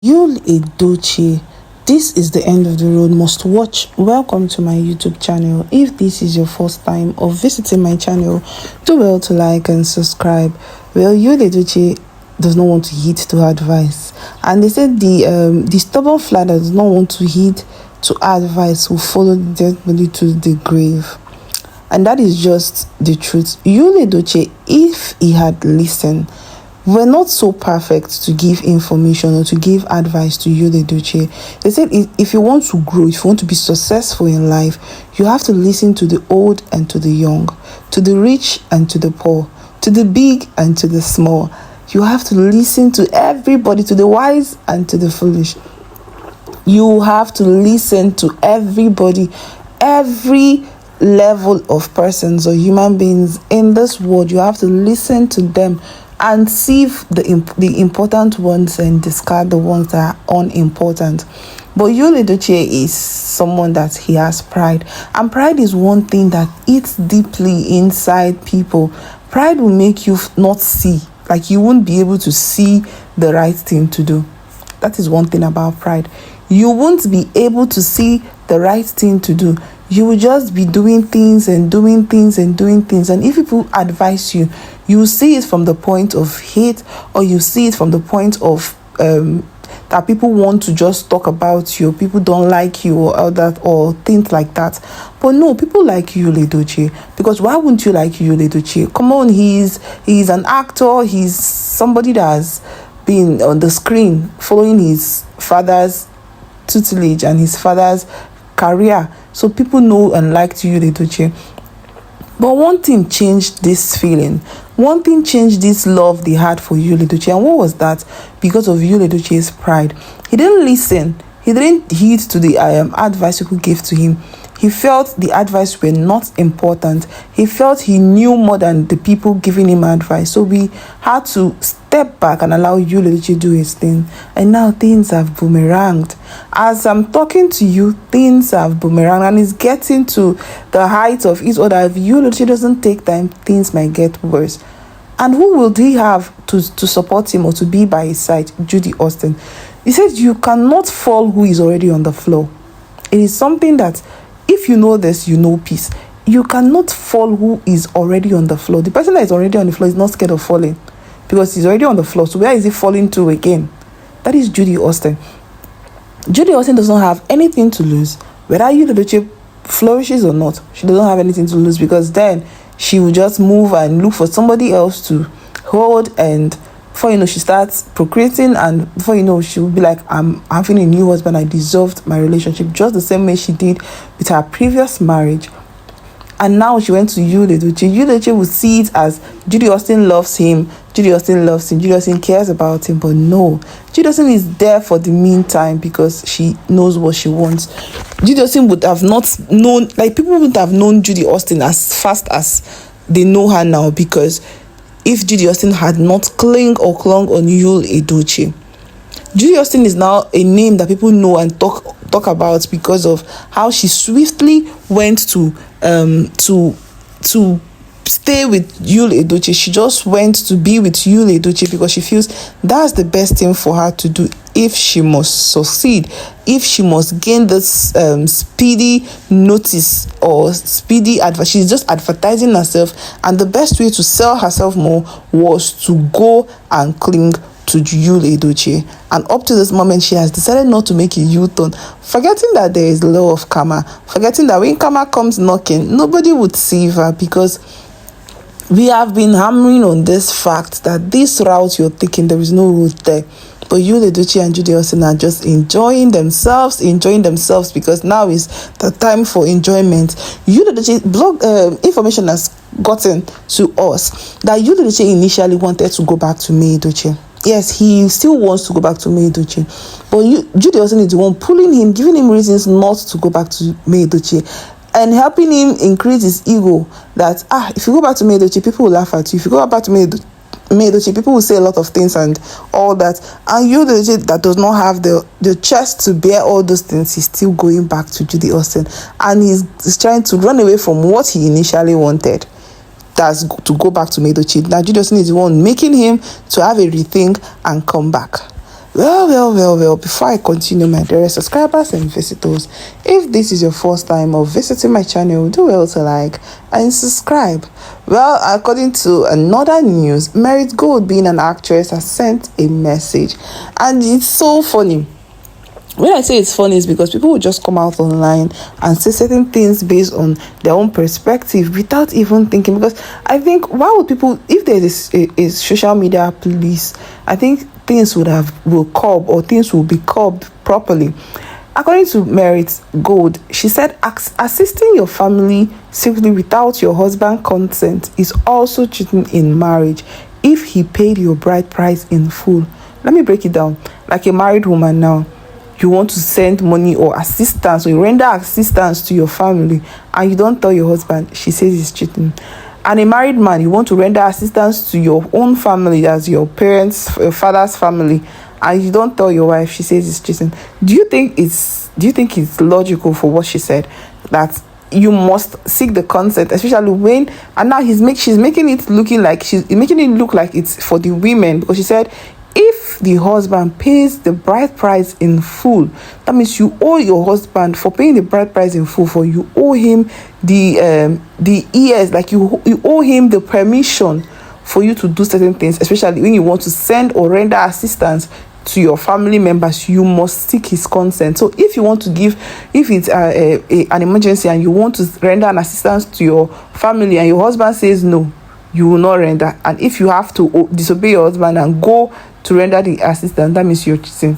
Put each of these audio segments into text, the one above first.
Yul Edochie, this is the end of the road, must watch. Welcome to my YouTube channel. If this is your first time of visiting my channel, do well to like and subscribe. Well, Yul Edochie does not want to heed to advice, and they said the stubborn fly that does not want to heed to advice will follow the dead body to the grave. And that is just the truth. Yul Edochie, if he had listened, we're not so perfect to give information or to give advice to Yul Edochie. They said if you want to grow, if you want to be successful in life, you have to listen to the old and to the young, to the rich and to the poor, to the big and to the small. You have to listen to everybody, to the wise and to the foolish. You have to listen to everybody, every level of persons or human beings in this world. You have to listen to them and sieve the important ones and discard the ones that are unimportant. But Yul Edochie is someone that he has pride, and pride is one thing that eats deeply inside people. Pride will make you not see, like you won't be able to see the right thing to do. That is one thing about pride. You won't be able to see the right thing to do. You will just be doing things and doing things and doing things. And if people advise you, you see it from the point of hate, or you see it from the point of that people want to just talk about you, people don't like you, or all that, or things like that. But no, people like Yul Edochie, because why wouldn't you like Yul Edochie? Come on, he's an actor, he's somebody that has been on the screen following his father's tutelage and his father's career. So people know and like Yul Edochie. But one thing changed this feeling. One thing changed this love they had for Yul Edochie. And what was that? Because of Yul Edochie's pride. He didn't listen. He didn't heed to the advice people gave to him. He felt the advice were not important. He felt he knew more than the people giving him advice. So we had to step back and allow Yul Edochie do his thing. And now things have boomeranged. As I'm talking to you, things have boomeranged, and it's getting to the height of it, or that if Yul Edochie doesn't take time, things might get worse. And who will he have to support him or to be by his side? Judy Austin. He said you cannot fall who is already on the floor. It is something that, if you know this, you know peace. You cannot fall who is already on the floor. The person that is already on the floor is not scared of falling, because he's already on the floor. So where is he falling to again? That is Judy Austin. Judy Austin does not have anything to lose. Whether Yul Edochie flourishes or not, she doesn't have anything to lose, because then she will just move and look for somebody else to hold, and before you know, she starts procreating, and before you know, she will be like, I'm having a new husband, I deserved my relationship, just the same way she did with her previous marriage. And now she went to Yul Edochie. Yul Edochie will see it as Judy Austin loves him, Judy Austin loves him, Judy Austin cares about him. But no, Judy Austin is there for the meantime, because she knows what she wants. Judy Austin would have not known, like, people wouldn't have known Judy Austin as fast as they know her now, because if Judy Austin had not clung on Yul Edochie. Judy Austin is now a name that people know and talk about because of how she swiftly went to stay with Yul Edochie. She just went to be with Yul Edochie because she feels that's the best thing for her to do if she must succeed, if she must gain this speedy notice or speedy advice. She's just advertising herself, and the best way to sell herself more was to go and cling to Yul Edochie. And up to this moment, she has decided not to make a U-turn, forgetting that there is law of karma, forgetting that when karma comes knocking, nobody would save her, because we have been hammering on this fact that this route you're taking, there is no route there. But Yul Edochie and Judy Austin are just enjoying themselves, because now is the time for enjoyment. Yul Edochie blog information has gotten to us that Yul Edochie initially wanted to go back to Edochie. Yes, he still wants to go back to Edochie, but Judy Austin is the one pulling him, giving him reasons not to go back to Edochie, and helping him increase his ego. That if you go back to Edochie, people will laugh at you. If you go back to Edochie, people will say a lot of things and all that. And Yul Edochie, that does not have the chest to bear all those things, he's still going back to Judy Austin, and he's trying to run away from what he initially wanted. That's to go back to Edochie. Now Judy Austin is the one making him to have a rethink and come back. Well, before I continue, my dear subscribers and visitors, if this is your first time of visiting my channel, do well to like and subscribe. Well, according to another news, Merit Gold, being an actress, has sent a message, and it's so funny. When I say it's funny, is because people will just come out online and say certain things based on their own perspective without even thinking. Because I think, why would people, if there is a social media police, I think things will curb, or things will be curbed properly. According to Merit Gold, she said assisting your family simply without your husband's consent is also cheating in marriage if he paid your bride price in full. Let me break it down. Like a married woman now, you want to send money or assistance, or you render assistance to your family, and you don't tell your husband, she says it's cheating. And a married man, you want to render assistance to your own family, as your parents, your father's family, and you don't tell your wife, she says it's cheating. Do you think it's logical for what she said, that you must seek the consent, especially when, and now she's making it look like it's for the women, because she said if the husband pays the bride price in full, that means you owe your husband, for paying the bride price in full, for you owe him the ears, like you owe him the permission for you to do certain things, especially when you want to send or render assistance to your family members. You must seek his consent. So if you want to give, if it's an emergency and you want to render an assistance to your family and your husband says no, you will not render. And if you have to disobey your husband and go to render the assistance, that means you're cheating.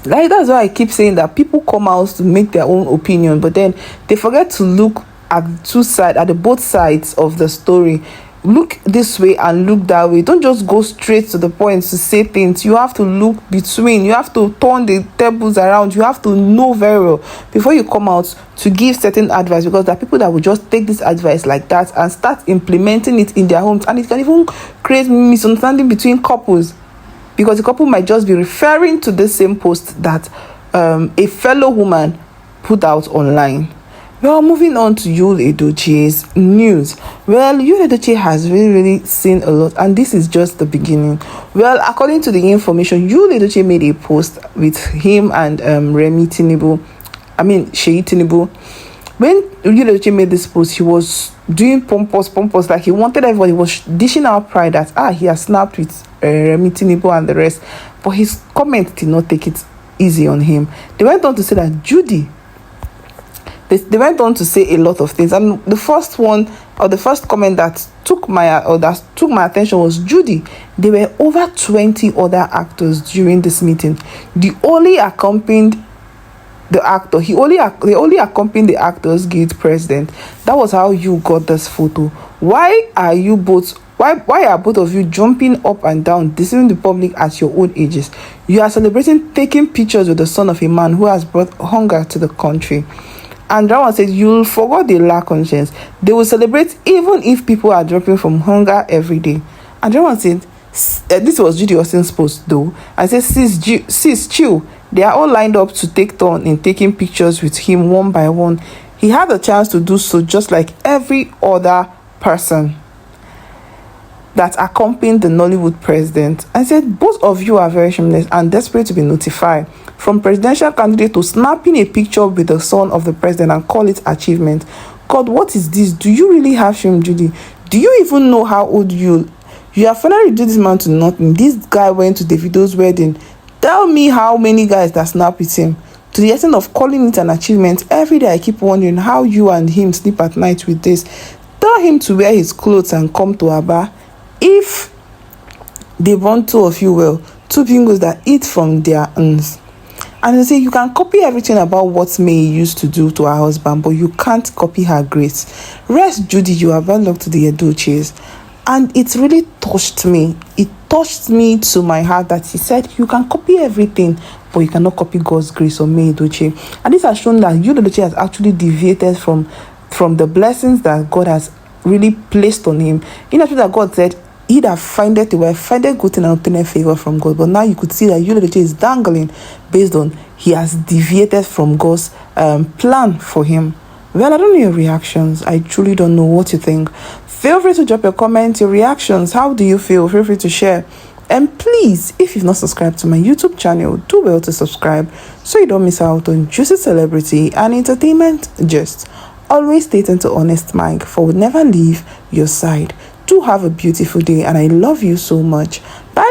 Like, that's why I keep saying that people come out to make their own opinion, but then they forget to look at the both sides of the story. Look this way and look that way. Don't just go straight to the point to say things. You have to look between. You have to turn the tables around. You have to know very well before you come out to give certain advice, because there are people that will just take this advice like that and start implementing it in their homes, and it can even create misunderstanding between couples, because the couple might just be referring to the same post that a fellow woman put out online. Well, moving on to Yul Edochie's news. Well, Yul Edochie has really seen a lot, and this is just the beginning. Well, according to the information, Yul Edochie made a post with him and Sheyi Tinubu. When Yul Edochie made this post, he was doing pompous, like he wanted everybody, he was dishing out pride that he has snapped with Remi Tinubu and the rest, but his comment did not take it easy on him. They went on to say that Judy, they went on to say a lot of things, and the first comment that took my attention was Judy. There were over 20 other actors during this meeting. They only accompanied the accompanied the Actors Guild president. That was how you got this photo. Why are both of you jumping up and down, deceiving the public at your own ages? You are celebrating taking pictures with the son of a man who has brought hunger to the country. And that one says, you'll forget they lack conscience. They will celebrate even if people are dropping from hunger every day. And that one said, this was Judy Austin's post though, and says, sis, chill. They are all lined up to take turn in taking pictures with him one by one. He had a chance to do so just like every other person that accompanied the Nollywood president, and said both of you are very shameless and desperate to be notified. From presidential candidate to snapping a picture with the son of the president and call it achievement. God, what is this? Do you really have shame, Judy? Do you even know how old you have finally reduced this man to nothing? This guy went to Davido's wedding. Tell me how many guys that snap with him, to the extent of calling it an achievement. Every day I keep wondering how you and him sleep at night with this. Tell him to wear his clothes and come to Aba. If they want two of you, well, two bingos that eat from their hands. And they say you can copy everything about what May used to do to her husband, but you can't copy her grace. Rest, Judy, you are bad luck to the Edochies. And it really touched me. It touched me to my heart that he said you can copy everything, but you cannot copy God's grace or May Edochie. And this has shown that Yul Edochie has actually deviated from the blessings that God has really placed on him. In actually that God said, he that findeth a wife findeth good thing and obtaineth favor from God. But now you could see that Yul Edochie is dangling based on he has deviated from God's plan for him. Well, I don't know your reactions. I truly don't know what you think. Feel free to drop your comments, your reactions. How do you feel? Feel free to share. And please, if you've not subscribed to my YouTube channel, do well to subscribe so you don't miss out on juicy celebrity and entertainment gist. Always stay tuned to Honest Mike, for we'll never leave your side. Do have a beautiful day, and I love you so much. Bye.